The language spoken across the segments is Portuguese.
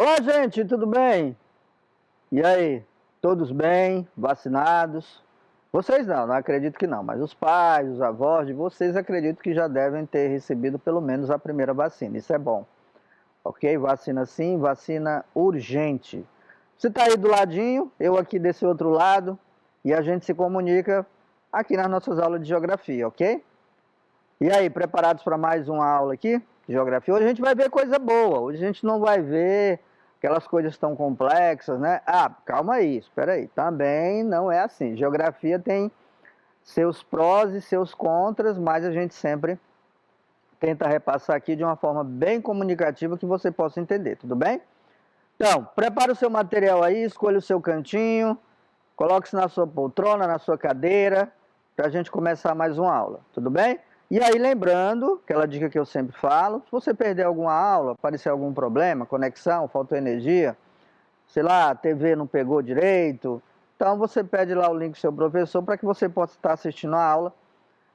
Olá, gente, tudo bem? E aí, todos bem? Vacinados? Vocês não acredito que não, mas os pais, os avós de vocês acredito que já devem ter recebido pelo menos a primeira vacina, isso é bom. Ok? Vacina sim, vacina urgente. Você está aí do ladinho, eu aqui desse outro lado, e a gente se comunica aqui nas nossas aulas de geografia, ok? E aí, preparados para mais uma aula aqui de geografia? Hoje a gente vai ver coisa boa, hoje a gente não vai ver aquelas coisas tão complexas, né? Ah, calma aí, espera aí, também não é assim. Geografia tem seus prós e seus contras, mas a gente sempre tenta repassar aqui de uma forma bem comunicativa que você possa entender, tudo bem? Então, prepara o seu material aí, escolha o seu cantinho, coloque-se na sua poltrona, na sua cadeira, para a gente começar mais uma aula, tudo bem? E aí, lembrando, aquela dica que eu sempre falo, se você perder alguma aula, aparecer algum problema, conexão, faltou energia, sei lá, a TV não pegou direito, então você pede lá o link do seu professor para que você possa estar assistindo a aula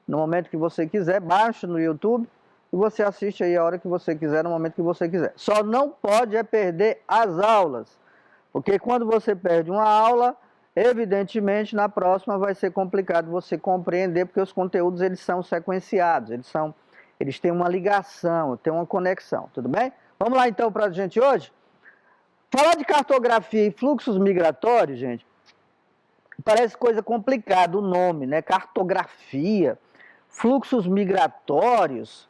no momento que você quiser, baixa no YouTube e você assiste aí a hora que você quiser, no momento que você quiser. Só não pode é perder as aulas, porque quando você perde uma aula, evidentemente, na próxima vai ser complicado você compreender, porque os conteúdos eles são sequenciados, eles têm uma ligação, têm uma conexão, tudo bem? Vamos lá então para a gente hoje? Falar de cartografia e fluxos migratórios, gente, parece coisa complicada o nome, né? Cartografia, fluxos migratórios,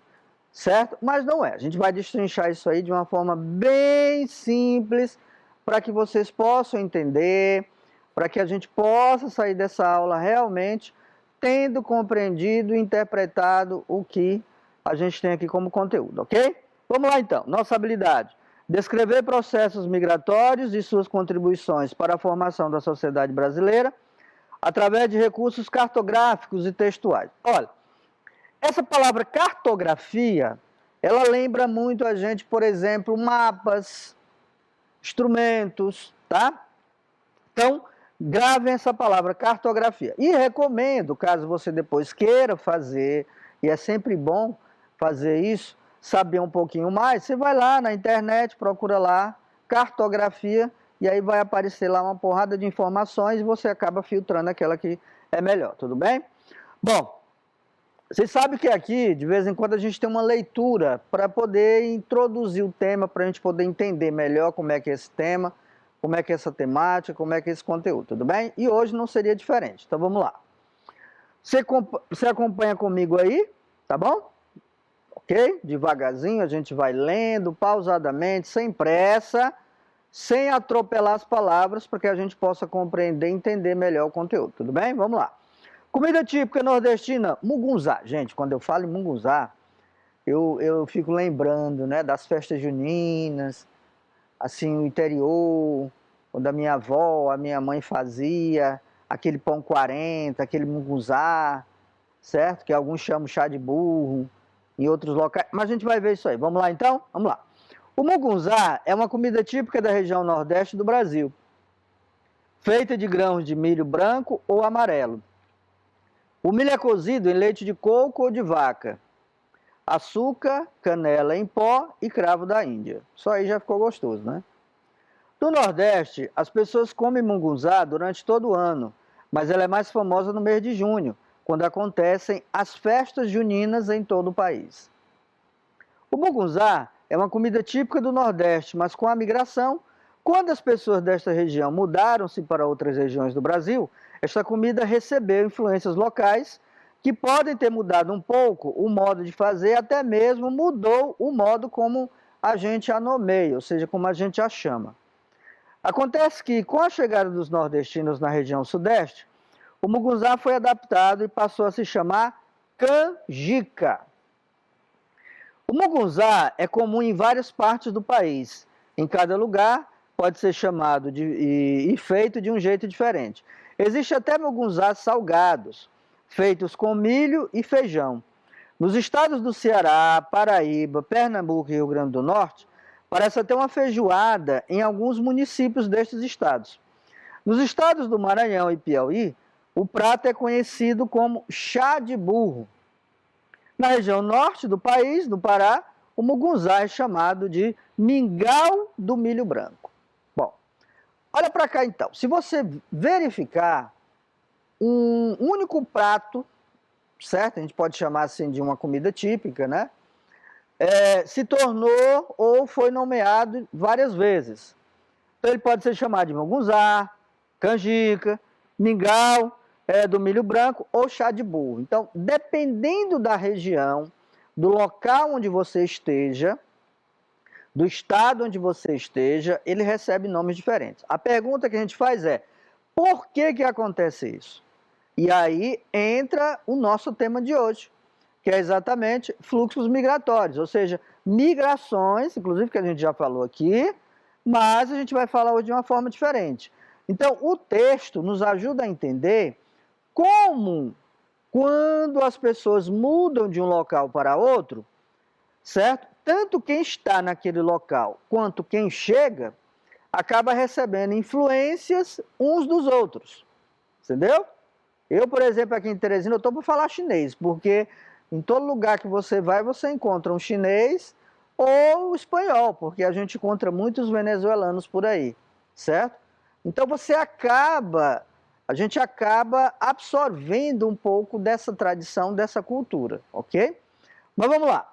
certo? Mas não é, a gente vai destrinchar isso aí de uma forma bem simples, para que vocês possam entender, para que a gente possa sair dessa aula realmente tendo compreendido e interpretado o que a gente tem aqui como conteúdo, ok? Vamos lá então, nossa habilidade. Descrever processos migratórios e suas contribuições para a formação da sociedade brasileira através de recursos cartográficos e textuais. Olha, essa palavra cartografia, ela lembra muito a gente, por exemplo, mapas, instrumentos, tá? Então, gravem essa palavra cartografia. E recomendo, caso você depois queira fazer, e é sempre bom fazer isso, saber um pouquinho mais, você vai lá na internet, procura lá, cartografia, e aí vai aparecer lá uma porrada de informações e você acaba filtrando aquela que é melhor, tudo bem? Bom, vocês sabem que aqui, de vez em quando, a gente tem uma leitura para poder introduzir o tema, para a gente poder entender melhor como é que é esse tema, como é que é essa temática, como é que é esse conteúdo, tudo bem? E hoje não seria diferente, então vamos lá. Você acompanha comigo aí, tá bom? Ok? Devagarzinho, a gente vai lendo, pausadamente, sem pressa, sem atropelar as palavras, para que a gente possa compreender e entender melhor o conteúdo, tudo bem? Vamos lá. Comida típica nordestina, mugunzá. Gente, quando eu falo em mugunzá, eu fico lembrando, né, das festas juninas, assim, o interior, quando a minha avó, a minha mãe fazia aquele pão 40, aquele mugunzá, certo? Que alguns chamam chá de burro, em outros locais. Mas a gente vai ver isso aí. Vamos lá então? Vamos lá. O mugunzá é uma comida típica da região nordeste do Brasil, feita de grãos de milho branco ou amarelo. O milho é cozido em leite de coco ou de vaca, açúcar, canela em pó e cravo da Índia. Só aí já ficou gostoso, né? No Nordeste, as pessoas comem mungunzá durante todo o ano, mas ela é mais famosa no mês de junho, quando acontecem as festas juninas em todo o país. O mungunzá é uma comida típica do Nordeste, mas com a migração, quando as pessoas desta região mudaram-se para outras regiões do Brasil, esta comida recebeu influências locais que podem ter mudado um pouco o modo de fazer, até mesmo mudou o modo como a gente a nomeia, ou seja, como a gente a chama. Acontece que, com a chegada dos nordestinos na região sudeste, o mugunzá foi adaptado e passou a se chamar canjica. O mugunzá é comum em várias partes do país. Em cada lugar pode ser chamado e feito de um jeito diferente. Existe até mugunzás salgados, feitos com milho e feijão. Nos estados do Ceará, Paraíba, Pernambuco e Rio Grande do Norte, parece até uma feijoada em alguns municípios destes estados. Nos estados do Maranhão e Piauí, o prato é conhecido como chá de burro. Na região norte do país, do Pará, o mugunzá é chamado de mingau do milho branco. Bom, olha para cá então. Se você verificar um único prato, certo? A gente pode chamar assim de uma comida típica, né? Se tornou ou foi nomeado várias vezes. Então ele pode ser chamado de mugunzá, canjica, mingau do milho branco ou chá de burro. Então, dependendo da região, do local onde você esteja, do estado onde você esteja, ele recebe nomes diferentes. A pergunta que a gente faz é, por que acontece isso? E aí entra o nosso tema de hoje, que é exatamente fluxos migratórios, ou seja, migrações, inclusive que a gente já falou aqui, mas a gente vai falar hoje de uma forma diferente. Então, o texto nos ajuda a entender como, quando as pessoas mudam de um local para outro, certo? Tanto quem está naquele local quanto quem chega acaba recebendo influências uns dos outros, entendeu? Eu, por exemplo, aqui em Teresina, eu estou para falar chinês, porque em todo lugar que você vai, você encontra um chinês ou espanhol, porque a gente encontra muitos venezuelanos por aí, certo? Então a gente acaba absorvendo um pouco dessa tradição, dessa cultura, ok? Mas vamos lá.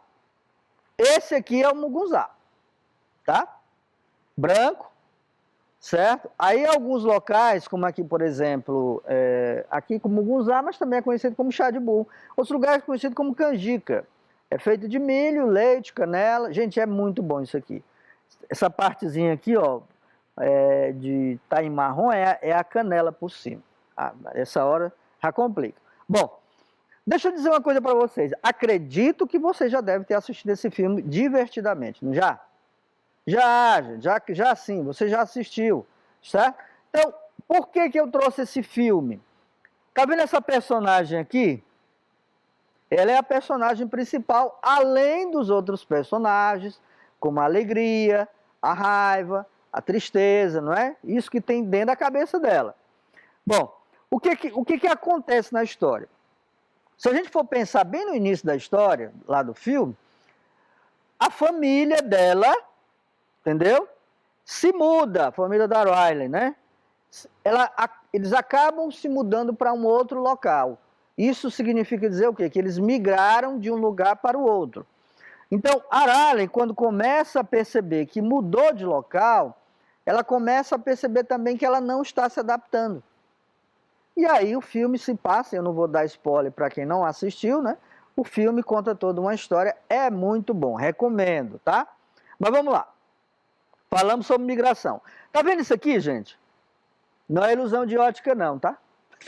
Esse aqui é o mugunzá, tá? Branco, certo? Aí alguns locais, como aqui, por exemplo, aqui como mugunzá, mas também é conhecido como chá de burro. Outros lugares conhecido como canjica. É feito de milho, leite, canela. Gente, é muito bom isso aqui. Essa partezinha aqui, ó, de taim marrom é a canela por cima. Essa hora já complica. Bom, deixa eu dizer uma coisa para vocês. Acredito que você já deve ter assistido esse filme divertidamente, não já? Já sim, você já assistiu, certo? Então, por que eu trouxe esse filme? Tá vendo essa personagem aqui? Ela é a personagem principal, além dos outros personagens, como a alegria, a raiva, a tristeza, não é? Isso que tem dentro da cabeça dela. Bom, o que acontece na história? Se a gente for pensar bem no início da história, lá do filme, a família dela, entendeu? Se muda, a família da Riley, né? Eles acabam se mudando para um outro local. Isso significa dizer o quê? Que eles migraram de um lugar para o outro. Então, a Riley, quando começa a perceber que mudou de local, ela começa a perceber também que ela não está se adaptando. E aí o filme se passa, eu não vou dar spoiler para quem não assistiu, né? O filme conta toda uma história, é muito bom, recomendo, tá? Mas vamos lá. Falamos sobre migração. Tá vendo isso aqui, gente? Não é ilusão de ótica não, tá?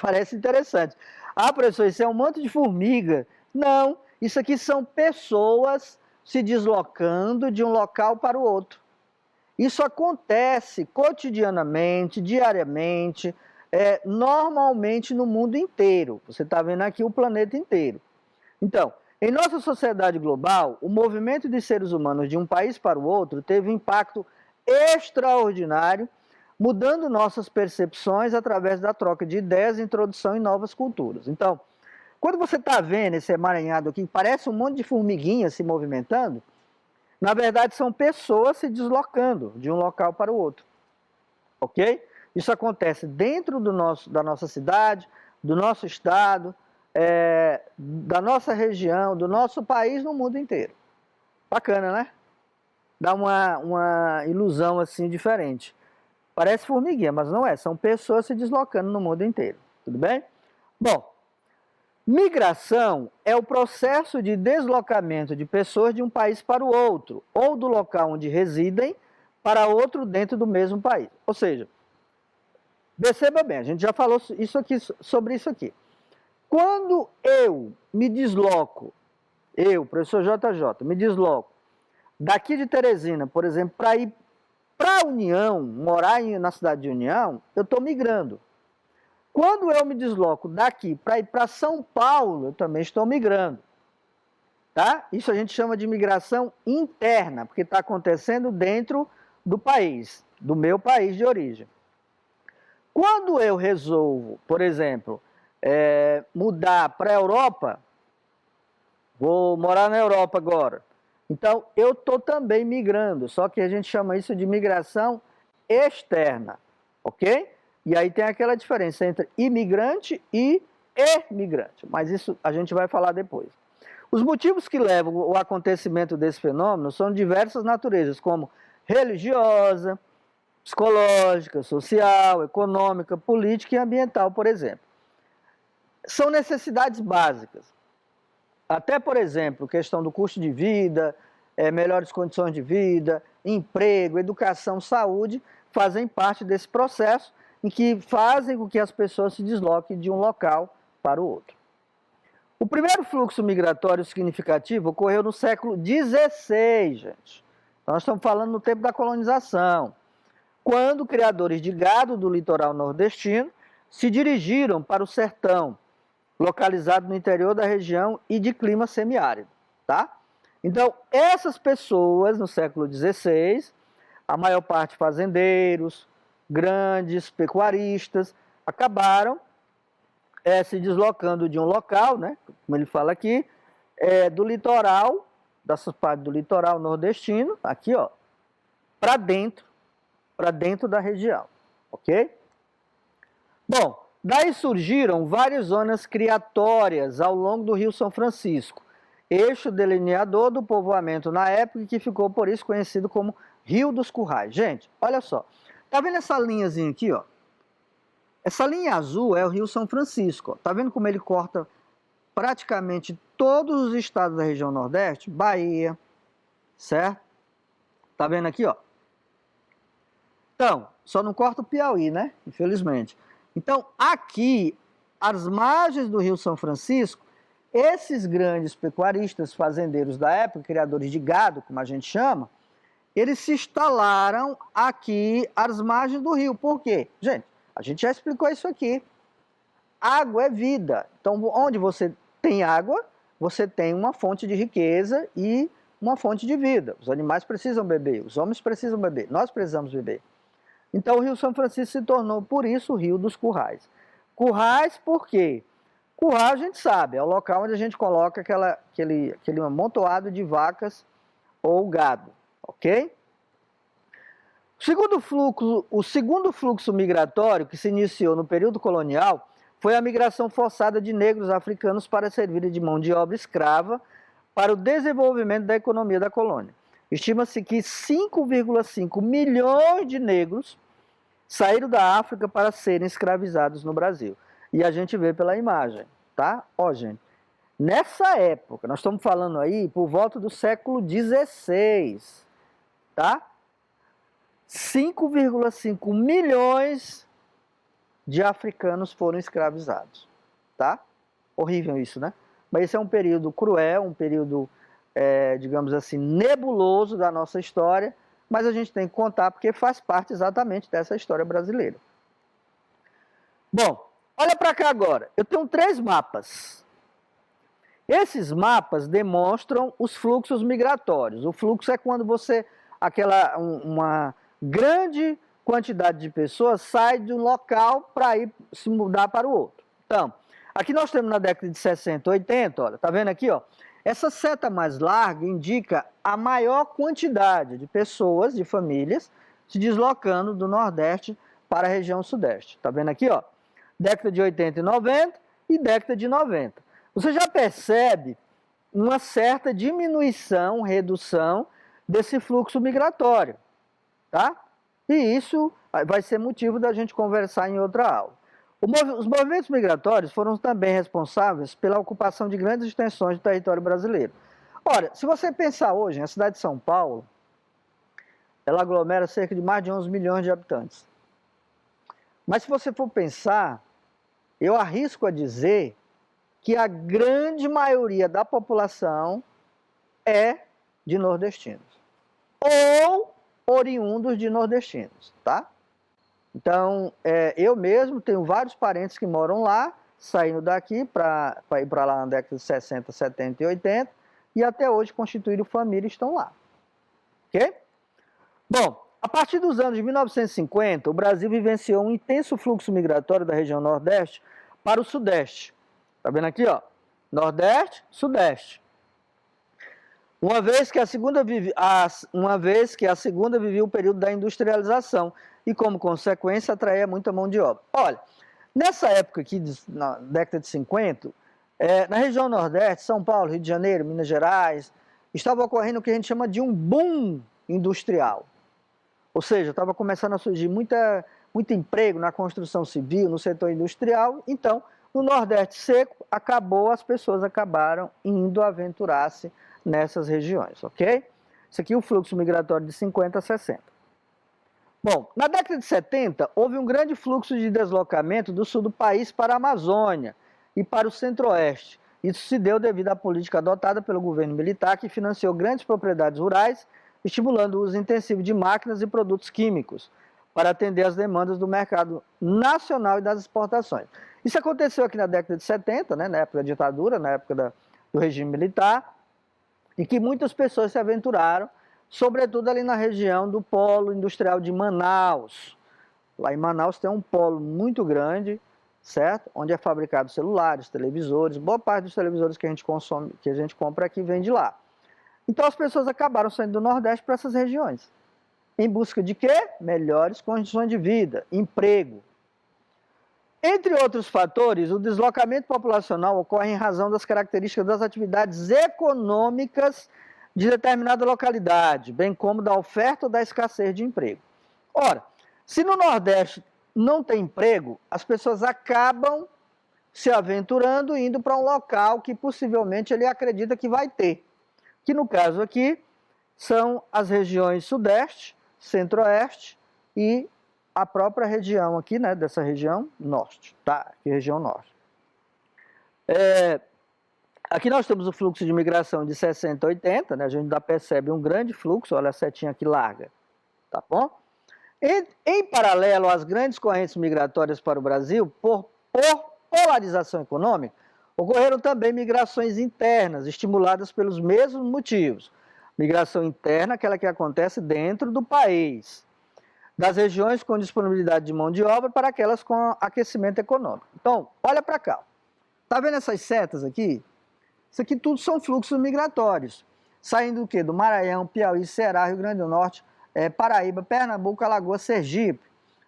Parece interessante. Ah, professor, isso é um monte de formiga. Não, isso aqui são pessoas se deslocando de um local para o outro. Isso acontece cotidianamente, diariamente, normalmente no mundo inteiro. Você está vendo aqui o planeta inteiro. Então, em nossa sociedade global, o movimento de seres humanos de um país para o outro teve um impacto extraordinário, mudando nossas percepções através da troca de ideias e introdução em novas culturas. Então, quando você está vendo esse emaranhado aqui, parece um monte de formiguinhas se movimentando, na verdade são pessoas se deslocando de um local para o outro, ok? Isso acontece dentro da nossa cidade, do nosso estado, da nossa região, do nosso país, no mundo inteiro. Bacana, né? Dá uma ilusão assim diferente. Parece formiguinha, mas não é. São pessoas se deslocando no mundo inteiro. Tudo bem? Bom, migração é o processo de deslocamento de pessoas de um país para o outro, ou do local onde residem para outro dentro do mesmo país. Ou seja, perceba bem, a gente já falou sobre isso aqui. Quando eu me desloco, professor JJ, me desloco daqui de Teresina, por exemplo, para ir para a União, morar na cidade de União, eu estou migrando. Quando eu me desloco daqui para ir para São Paulo, eu também estou migrando. Tá? Isso a gente chama de migração interna, porque está acontecendo dentro do país, do meu país de origem. Quando eu resolvo, por exemplo, mudar para a Europa, vou morar na Europa agora, Então, eu estou também migrando, só que a gente chama isso de migração externa, ok? E aí tem aquela diferença entre imigrante e emigrante, mas isso a gente vai falar depois. Os motivos que levam ao acontecimento desse fenômeno são de diversas naturezas, como religiosa, psicológica, social, econômica, política e ambiental, por exemplo. São necessidades básicas. Até, por exemplo, questão do custo de vida, melhores condições de vida, emprego, educação, saúde, fazem parte desse processo em que fazem com que as pessoas se desloquem de um local para o outro. O primeiro fluxo migratório significativo ocorreu no século XVI, gente. Nós estamos falando no tempo da colonização, quando criadores de gado do litoral nordestino se dirigiram para o sertão, localizado no interior da região e de clima semiárido, tá? Então, essas pessoas, no século XVI, a maior parte fazendeiros, grandes pecuaristas, acabaram se deslocando de um local, né, como ele fala aqui, do litoral, dessa parte do litoral nordestino, aqui, ó, para dentro da região, ok? Bom, daí surgiram várias zonas criatórias ao longo do Rio São Francisco, eixo delineador do povoamento na época, que ficou por isso conhecido como Rio dos Currais. Gente, olha só, tá vendo essa linhazinha aqui, ó? Essa linha azul é o Rio São Francisco, ó. Tá vendo como ele corta praticamente todos os estados da região Nordeste? Bahia, certo? Tá vendo aqui, ó? Então, só não corta o Piauí, né? Infelizmente. Então, aqui, às margens do Rio São Francisco, esses grandes pecuaristas, fazendeiros da época, criadores de gado, como a gente chama, eles se instalaram aqui às margens do rio. Por quê? Gente, a gente já explicou isso aqui. Água é vida. Então, onde você tem água, você tem uma fonte de riqueza e uma fonte de vida. Os animais precisam beber, os homens precisam beber, nós precisamos beber. Então, o Rio São Francisco se tornou, por isso, o Rio dos Currais. Currais por quê? Curral, a gente sabe, é o local onde a gente coloca aquele amontoado de vacas ou gado, ok? O segundo fluxo migratório que se iniciou no período colonial foi a migração forçada de negros africanos para servirem de mão de obra escrava para o desenvolvimento da economia da colônia. Estima-se que 5,5 milhões de negros saíram da África para serem escravizados no Brasil. E a gente vê pela imagem, tá? Ó, gente, nessa época, nós estamos falando aí por volta do século XVI, tá? 5,5 milhões de africanos foram escravizados, tá? Horrível isso, né? Mas esse é um período cruel, um período, digamos assim, nebuloso da nossa história, mas a gente tem que contar porque faz parte exatamente dessa história brasileira. Bom, olha para cá agora. Eu tenho 3 mapas. Esses mapas demonstram os fluxos migratórios. O fluxo é quando uma grande quantidade de pessoas sai de um local para ir se mudar para o outro. Então, aqui nós temos na década de 60, 80, olha, tá vendo aqui, ó? Essa seta mais larga indica a maior quantidade de pessoas, de famílias, se deslocando do Nordeste para a região Sudeste. Tá vendo aqui, ó? Década de 80 e 90 e década de 90. Você já percebe uma certa diminuição, redução desse fluxo migratório, tá? E isso vai ser motivo da gente conversar em outra aula. Os movimentos migratórios foram também responsáveis pela ocupação de grandes extensões do território brasileiro. Ora, se você pensar hoje, a cidade de São Paulo, ela aglomera cerca de mais de 11 milhões de habitantes. Mas se você for pensar, eu arrisco a dizer que a grande maioria da população é de nordestinos. Ou oriundos de nordestinos, tá? Então, eu mesmo tenho vários parentes que moram lá, saindo daqui para ir para lá na década de 60, 70 e 80, e até hoje constituíram família e estão lá. Ok? Bom, a partir dos anos de 1950, o Brasil vivenciou um intenso fluxo migratório da região Nordeste para o Sudeste. Tá vendo aqui, ó? Nordeste, Sudeste. uma vez que a segunda vivia o período da industrialização e, como consequência, atraía muita mão de obra. Olha, nessa época aqui, na década de 50, na região Nordeste, São Paulo, Rio de Janeiro, Minas Gerais, estava ocorrendo o que a gente chama de um boom industrial. Ou seja, estava começando a surgir muito emprego na construção civil, no setor industrial. Então, no Nordeste seco, as pessoas acabaram indo aventurar-se nessas regiões, ok? Isso aqui é o fluxo migratório de 50 a 60. Bom, na década de 70, houve um grande fluxo de deslocamento do sul do país para a Amazônia e para o centro-oeste. Isso se deu devido à política adotada pelo governo militar, que financiou grandes propriedades rurais, estimulando o uso intensivo de máquinas e produtos químicos para atender às demandas do mercado nacional e das exportações. Isso aconteceu aqui na década de 70, né, na época da ditadura, na época do regime militar, e que muitas pessoas se aventuraram, sobretudo ali na região do polo industrial de Manaus. Lá em Manaus tem um polo muito grande, certo? Onde é fabricado celulares, televisores, boa parte dos televisores que a gente consome, que a gente compra aqui vem de lá. Então as pessoas acabaram saindo do Nordeste para essas regiões. Em busca de quê? Melhores condições de vida, emprego. Entre outros fatores, o deslocamento populacional ocorre em razão das características das atividades econômicas de determinada localidade, bem como da oferta ou da escassez de emprego. Ora, se no Nordeste não tem emprego, as pessoas acabam se aventurando e indo para um local que possivelmente ele acredita que vai ter. Que no caso aqui são as regiões Sudeste, Centro-Oeste e a própria região aqui, né, dessa região Norte, tá? Aqui, região Norte. Aqui nós temos o fluxo de migração de 60 a 80, né? A gente ainda percebe um grande fluxo, olha a setinha aqui larga, tá bom? Em paralelo às grandes correntes migratórias para o Brasil, por polarização econômica, ocorreram também migrações internas, estimuladas pelos mesmos motivos. Migração interna, aquela que acontece dentro do país, das regiões com disponibilidade de mão de obra para aquelas com aquecimento econômico. Então, olha para cá. Tá vendo essas setas aqui? Isso aqui tudo são fluxos migratórios. Saindo do quê? Do Maranhão, Piauí, Ceará, Rio Grande do Norte, Paraíba, Pernambuco, Alagoas, Sergipe,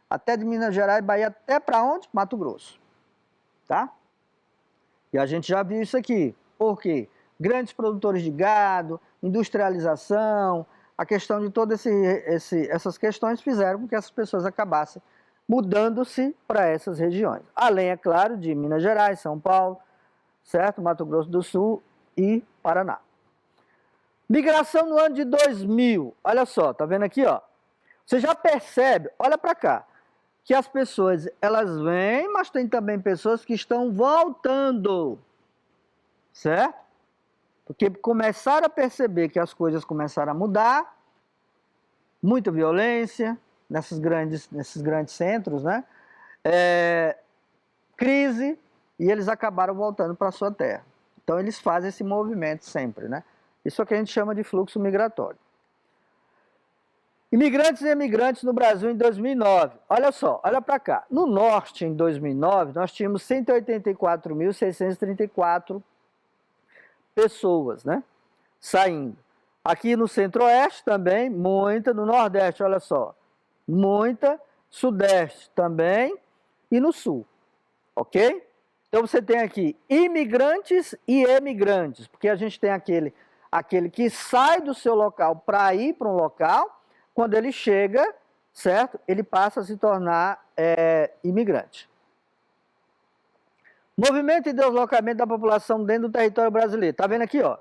até de Minas Gerais, Bahia, até para onde? Mato Grosso. Tá? E a gente já viu isso aqui. Por quê? Grandes produtores de gado, industrialização, a questão de todas essas questões fizeram com que essas pessoas acabassem mudando-se para essas regiões. Além, é claro, de Minas Gerais, São Paulo, certo? Mato Grosso do Sul e Paraná. Migração no ano de 2000. Olha só, tá vendo aqui, ó? Você já percebe, olha para cá, que as pessoas, elas vêm, mas tem também pessoas que estão voltando, certo? Porque começaram a perceber que as coisas começaram a mudar, muita violência nesses grandes centros, né? Crise, e eles acabaram voltando para a sua terra. Então eles fazem esse movimento sempre, né? Isso é o que a gente chama de fluxo migratório. Imigrantes e emigrantes no Brasil em 2009. Olha só, olha para cá. No Norte, em 2009, nós tínhamos 184.634 pessoas, né? Saindo. Aqui no Centro-Oeste também, muita. No Nordeste, olha só, muita. Sudeste também. E no Sul, ok? Então você tem aqui imigrantes e emigrantes, porque a gente tem aquele que sai do seu local para ir para um local, quando ele chega, certo? Ele passa a se tornar imigrante. Movimento e deslocamento da população dentro do território brasileiro. Tá vendo aqui, ó?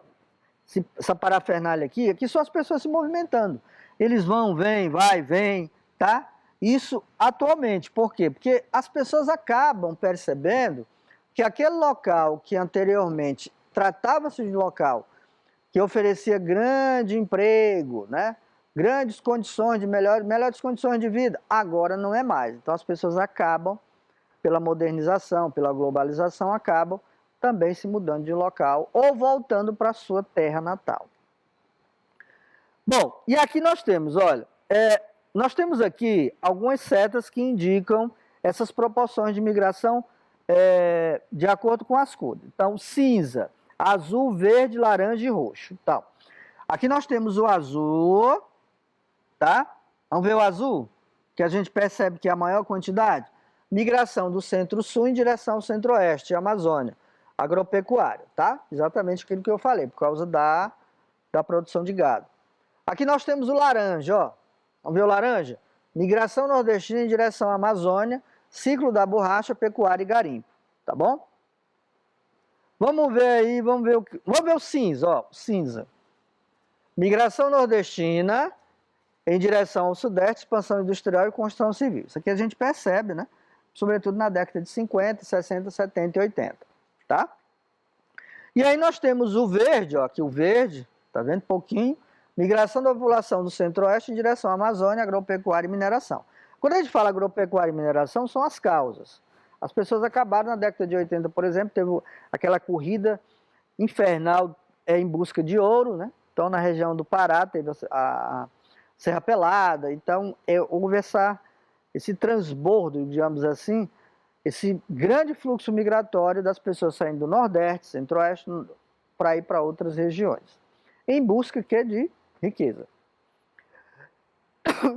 Essa parafernália aqui são as pessoas se movimentando. Eles vão, vêm, vai, vem, tá? Isso atualmente. Por quê? Porque as pessoas acabam percebendo que aquele local que anteriormente tratava-se de local que oferecia grande emprego, né? Grandes condições de melhores condições de vida, agora não é mais. Então as pessoas acabam, pela modernização, pela globalização, acabam também se mudando de local ou voltando para a sua terra natal. Bom, e aqui nós temos, olha, nós temos aqui algumas setas que indicam essas proporções de migração de acordo com as cores. Então, cinza, azul, verde, laranja e roxo. Então, Aqui nós temos o azul, tá? Vamos ver o azul, que a gente percebe que é a maior quantidade. Migração do centro-sul em direção ao centro-oeste, Amazônia. Agropecuário, tá? Exatamente aquilo que eu falei, por causa da produção de gado. Aqui nós temos o laranja, ó. Vamos ver o laranja? Migração nordestina em direção à Amazônia, ciclo da borracha, pecuária e garimpo, tá bom? Vamos ver aí, vamos ver o cinza, ó, cinza. Migração nordestina em direção ao sudeste, expansão industrial e construção civil. Isso aqui a gente percebe, né? Sobretudo na década de 50, 60, 70 e 80, tá? E aí nós temos o verde, ó, aqui o verde, tá vendo? Pouquinho. Migração da população do centro-oeste em direção à Amazônia, agropecuária e mineração. Quando a gente fala agropecuária e mineração, são as causas. As pessoas acabaram na década de 80, por exemplo, teve aquela corrida infernal em busca de ouro, né? Então, na região do Pará, teve a Serra Pelada. Então, houve esse transbordo, digamos assim, esse grande fluxo migratório das pessoas saindo do Nordeste, Centro-Oeste, para ir para outras regiões, em busca de riqueza.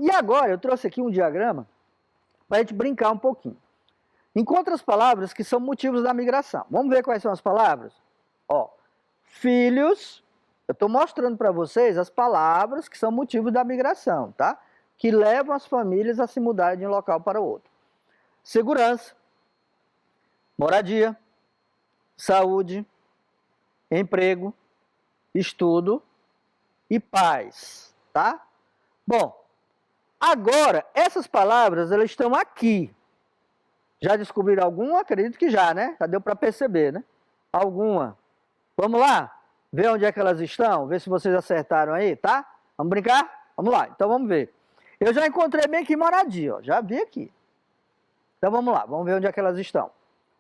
E agora, eu trouxe aqui um diagrama para a gente brincar um pouquinho. Encontre as palavras que são motivos da migração. Vamos ver quais são as palavras? Ó, filhos, eu estou mostrando para vocês as palavras que são motivos da migração, tá? Que levam as famílias a se mudarem de um local para outro. Segurança, moradia, saúde, emprego, estudo e paz, tá? Bom, agora, essas palavras, elas estão aqui. Já descobriram alguma? Acredito que já, né? Já deu para perceber, né? Alguma. Vamos lá? Ver onde é que elas estão? Ver se vocês acertaram aí, tá? Vamos brincar? Vamos lá, então vamos ver. Eu já encontrei bem aqui moradia, ó. Já vi aqui. Então vamos lá, vamos ver onde é que elas estão.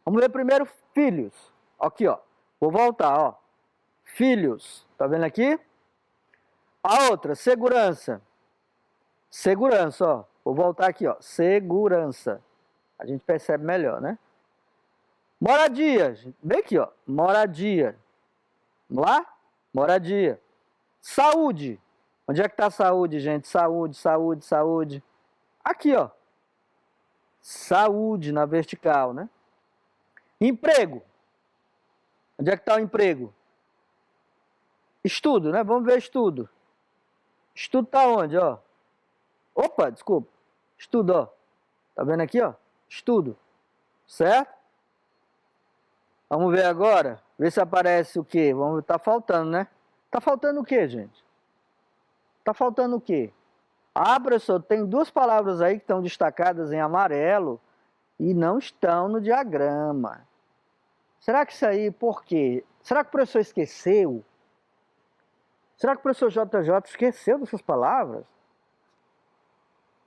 Vamos ver primeiro filhos. Aqui, ó. Vou voltar, ó. Filhos. Tá vendo aqui? A outra, segurança. Segurança, ó. Vou voltar aqui, ó. Segurança. A gente percebe melhor, né? Moradia. Vem aqui, ó. Moradia. Vamos lá? Moradia. Saúde. Onde é que tá a saúde, gente? Saúde, saúde, saúde. Aqui, ó. Saúde na vertical, né? Emprego. Onde é que tá o emprego? Estudo, né? Vamos ver estudo. Estudo tá onde, ó? Opa, desculpa. Estudo, ó. Tá vendo aqui, ó? Estudo. Certo? Vamos ver agora. Ver se aparece o quê? Vamos, tá faltando, né? Tá faltando o quê, gente? Tá faltando o quê? Ah, professor, tem duas palavras aí que estão destacadas em amarelo e não estão no diagrama. Será que isso aí, por quê? Será que o professor esqueceu? Será que o professor JJ esqueceu dessas palavras?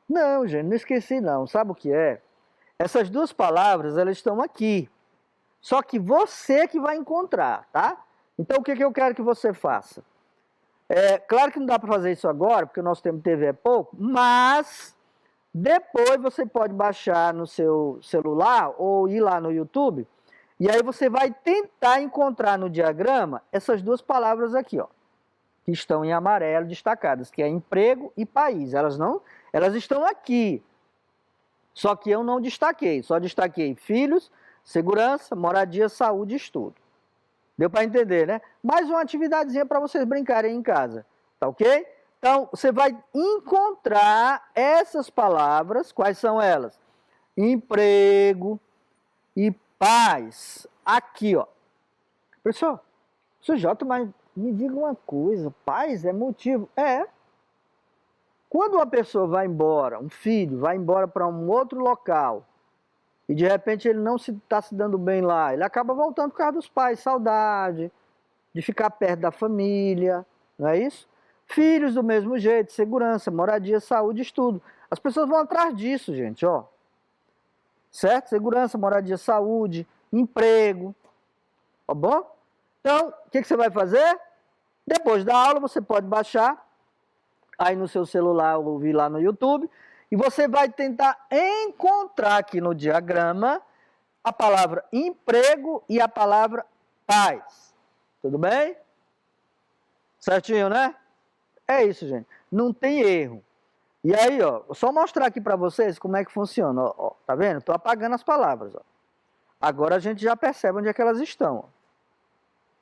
Não, gente, não esqueci não. Sabe o que é? Essas duas palavras, elas estão aqui. Só que você que vai encontrar, tá? Então, o que eu quero que você faça? Claro que não dá para fazer isso agora, porque o nosso tempo de TV é pouco, mas depois você pode baixar no seu celular ou ir lá no YouTube, e aí você vai tentar encontrar no diagrama essas duas palavras aqui, ó, que estão em amarelo destacadas, que é emprego e país. Elas estão aqui, só que eu não destaquei, só destaquei filhos, segurança, moradia, saúde e estudo. Deu para entender, né? Mais uma atividadezinha para vocês brincarem em casa, tá ok? Então, você vai encontrar essas palavras, quais são elas? Emprego e paz. Aqui, ó. Professor J, mas me diga uma coisa, paz é motivo? É. Quando uma pessoa vai embora, um filho vai embora para um outro local, e de repente ele não está se dando bem lá, ele acaba voltando por causa dos pais, saudade, de ficar perto da família, não é isso? Filhos do mesmo jeito, segurança, moradia, saúde, estudo. As pessoas vão atrás disso, gente, ó. Certo? Segurança, moradia, saúde, emprego. Tá bom? Então, o que você vai fazer? Depois da aula, você pode baixar aí no seu celular ou ouvir lá no YouTube, e você vai tentar encontrar aqui no diagrama a palavra emprego e a palavra paz. Tudo bem? Certinho, né? É isso, gente. Não tem erro. E aí, ó, vou só mostrar aqui para vocês como é que funciona. Ó, ó, tá vendo? Estou apagando as palavras. Ó. Agora a gente já percebe onde é que elas estão. Ó.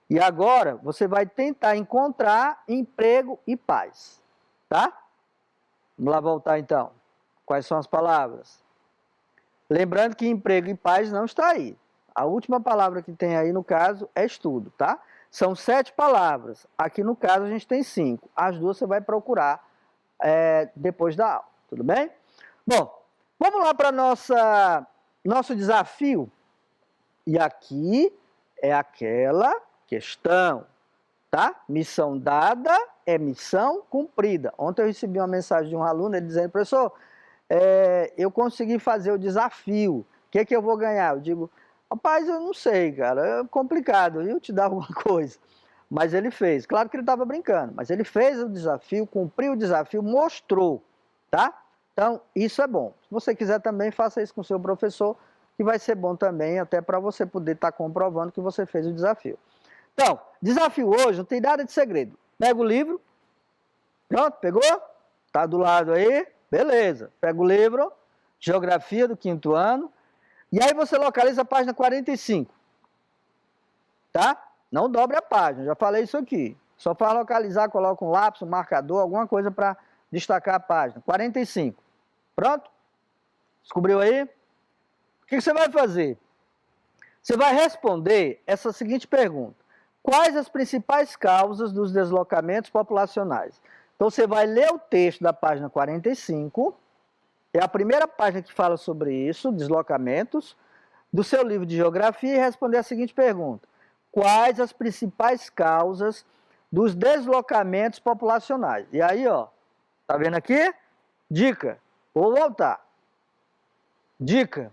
E agora você vai tentar encontrar emprego e paz. Tá? Vamos lá voltar então. Quais são as palavras? Lembrando que emprego e paz não está aí. A última palavra que tem aí no caso é estudo, tá? São 7 palavras. Aqui no caso a gente tem 5. As duas você vai procurar depois da aula, tudo bem? Bom, vamos lá para nosso desafio. E aqui é aquela questão, tá? Missão dada é missão cumprida. Ontem eu recebi uma mensagem de um aluno, ele dizendo, professor, eu consegui fazer o desafio, o que que eu vou ganhar? Eu digo, rapaz, eu não sei, cara, é complicado, eu te dar alguma coisa. Mas ele fez, claro que ele estava brincando, mas ele fez o desafio, cumpriu o desafio, mostrou, tá? Então, isso é bom. Se você quiser também, faça isso com o seu professor, que vai ser bom também, até para você poder estar comprovando que você fez o desafio. Então, desafio hoje, não tem nada de segredo. Pega o livro, pronto, pegou? Tá do lado aí, beleza. Pega o livro, Geografia do 5º ano, e aí você localiza a página 45, tá? Não dobre a página, já falei isso aqui. Só para localizar, coloca um lápis, um marcador, alguma coisa para destacar a página. 45. Pronto? Descobriu aí? O que você vai fazer? Você vai responder essa seguinte pergunta. Quais as principais causas dos deslocamentos populacionais? Então você vai ler o texto da página 45, é a primeira página que fala sobre isso, deslocamentos, do seu livro de geografia, e responder a seguinte pergunta. Quais as principais causas dos deslocamentos populacionais? E aí, ó, tá vendo aqui? Dica, vou voltar. Dica,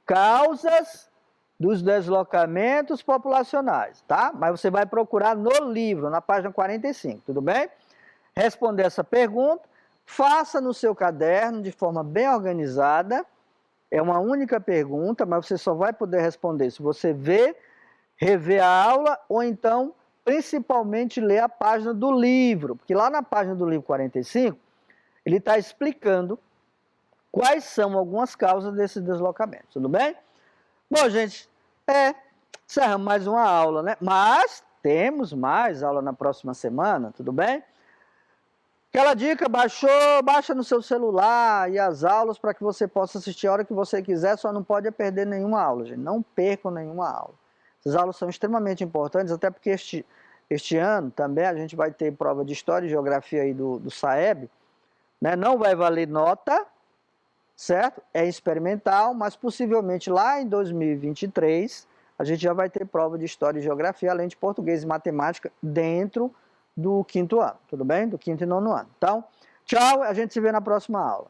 causas dos deslocamentos populacionais, tá? Mas você vai procurar no livro, na página 45, tudo bem? Responder essa pergunta, faça no seu caderno de forma bem organizada, é uma única pergunta, mas você só vai poder responder se você ver, rever a aula ou então, principalmente, ler a página do livro, porque lá na página do livro 45, ele está explicando quais são algumas causas desses deslocamentos, tudo bem? Bom, gente, encerramos mais uma aula, né? Mas temos mais aula na próxima semana, tudo bem? Aquela dica, baixa no seu celular e as aulas para que você possa assistir a hora que você quiser, só não pode perder nenhuma aula, gente. Não percam nenhuma aula. Essas aulas são extremamente importantes, até porque este ano também a gente vai ter prova de História e Geografia aí do SAEB, né? Não vai valer nota, certo? É experimental, mas possivelmente lá em 2023 a gente já vai ter prova de História e Geografia, além de Português e Matemática dentro do 5º ano, tudo bem? Do 5º e 9º ano. Então, tchau, a gente se vê na próxima aula.